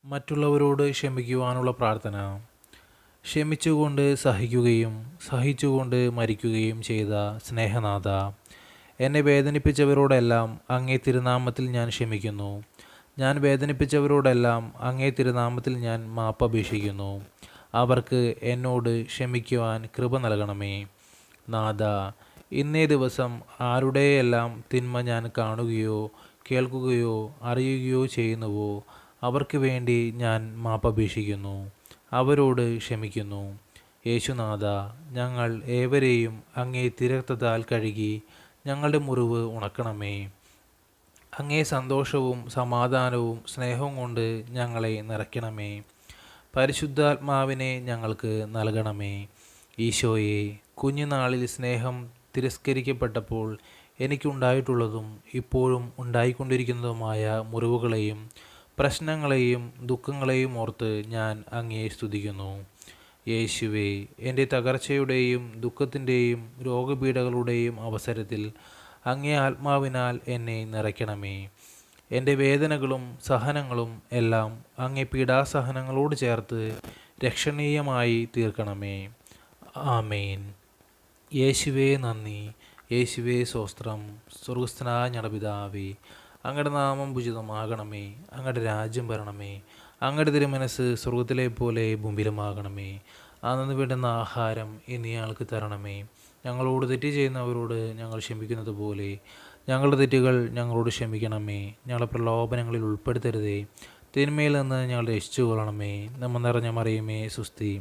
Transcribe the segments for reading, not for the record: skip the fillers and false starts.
മറ്റുള്ളവരോട് ക്ഷമിക്കുവാനുള്ള പ്രാർത്ഥന. ക്ഷമിച്ചുകൊണ്ട് സഹിക്കുകയും സഹിച്ചുകൊണ്ട് മരിക്കുകയും ചെയ്ത സ്നേഹനാഥ, എന്നെ വേദനിപ്പിച്ചവരോടെല്ലാം അങ്ങേ തിരുനാമത്തിൽ ഞാൻ ക്ഷമിക്കുന്നു. ഞാൻ വേദനിപ്പിച്ചവരോടെല്ലാം അങ്ങേ തിരുനാമത്തിൽ ഞാൻ മാപ്പപേക്ഷിക്കുന്നു. അവർക്ക് എന്നോട് ക്ഷമിക്കുവാൻ കൃപ നൽകണമേ. നാഥ, ഇന്നേ ദിവസം ആരുടെയെല്ലാം തിന്മ ഞാൻ കാണുകയോ കേൾക്കുകയോ അറിയുകയോ ചെയ്യുന്നുവോ അവർക്ക് വേണ്ടി ഞാൻ മാപ്പപേക്ഷിക്കുന്നു, അവരോട് ക്ഷമിക്കുന്നു. യേശുനാഥ, ഞങ്ങൾ ഏവരെയും അങ്ങേ തിരക്തത്താൽ കഴുകി ഞങ്ങളുടെ മുറിവ് ഉണക്കണമേ. അങ്ങേ സന്തോഷവും സമാധാനവും സ്നേഹവും കൊണ്ട് ഞങ്ങളെ നിറയ്ക്കണമേ. പരിശുദ്ധാത്മാവിനെ ഞങ്ങൾക്ക് നൽകണമേ. ഈശോയെ, കുഞ്ഞുനാളിൽ സ്നേഹം തിരസ്കരിക്കപ്പെട്ടപ്പോൾ എനിക്കുണ്ടായിട്ടുള്ളതും ഇപ്പോഴും ഉണ്ടായിക്കൊണ്ടിരിക്കുന്നതുമായ മുറിവുകളെയും പ്രശ്നങ്ങളെയും ദുഃഖങ്ങളെയും ഓർത്ത് ഞാൻ അങ്ങയെ സ്തുതിക്കുന്നു. യേശുവേ, എൻ്റെ തകർച്ചയുടെയും ദുഃഖത്തിൻ്റെയും രോഗപീഠകളുടെയും അവസരത്തിൽ അങ്ങേ ആത്മാവിനാൽ എന്നെ നിറയ്ക്കണമേ. എൻ്റെ വേദനകളും സഹനങ്ങളും എല്ലാം അങ്ങേ പീഡാസഹനങ്ങളോട് ചേർത്ത് രക്ഷണീയമായി തീർക്കണമേ. ആമേൻ. യേശുവേ നന്ദി, യേശുവേ സ്തോത്രം. സ്വർഗസ്ഥനായ ഞങ്ങളുടെ പിതാവേ, അങ്ങയുടെ നാമം പൂജിതമാകണമേ. അങ്ങയുടെ രാജ്യം വരണമേ. അങ്ങയുടെ തിരുമനസ്സ് സ്വർഗത്തിലെ പോലെ ഭൂമിയിലുമാകണമേ. അന്നു വേണ്ടുന്ന ആഹാരം ഇന്ന് ഞങ്ങൾക്ക് തരണമേ. ഞങ്ങളോട് തെറ്റ് ചെയ്യുന്നവരോട് ഞങ്ങൾ ക്ഷമിക്കുന്നത് പോലെ ഞങ്ങളുടെ തെറ്റുകൾ ഞങ്ങളോട് ക്ഷമിക്കണമേ. ഞങ്ങളെ പ്രലോഭനങ്ങളിൽ ഉൾപ്പെടുത്തരുതേ, തിന്മയിൽ നിന്ന് ഞങ്ങൾ രക്ഷിച്ചു കൊള്ളണമേ. നമ്മ നിറഞ്ഞ മറിയമേ സുസ്തി,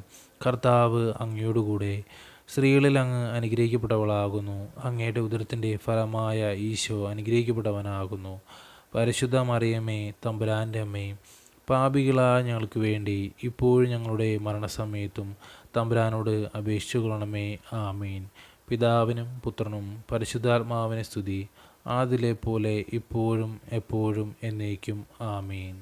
കർത്താവ് അങ്ങയോടുകൂടെ സ്ത്രീകളിൽ അങ്ങ് അനുഗ്രഹിക്കപ്പെട്ടവളാകുന്നു. അങ്ങയുടെ ഉദരത്തിൻ്റെ ഫലമായ ഈശോ അനുഗ്രഹിക്കപ്പെട്ടവനാകുന്നു. പരിശുദ്ധ മറിയമേ, തമ്പുരാൻ്റെ അമ്മേ, പാപികളായ ഞങ്ങൾക്ക് വേണ്ടി ഇപ്പോഴും ഞങ്ങളുടെ മരണസമയത്തും തമ്പുരാനോട് അപേക്ഷിച്ചു കൊള്ളണമേ. ആമീൻ. പിതാവിനും പുത്രനും പരിശുദ്ധാത്മാവിനെ സ്തുതി, ആദിലെ പോലെ ഇപ്പോഴും എപ്പോഴും എന്നേക്കും. ആമീൻ.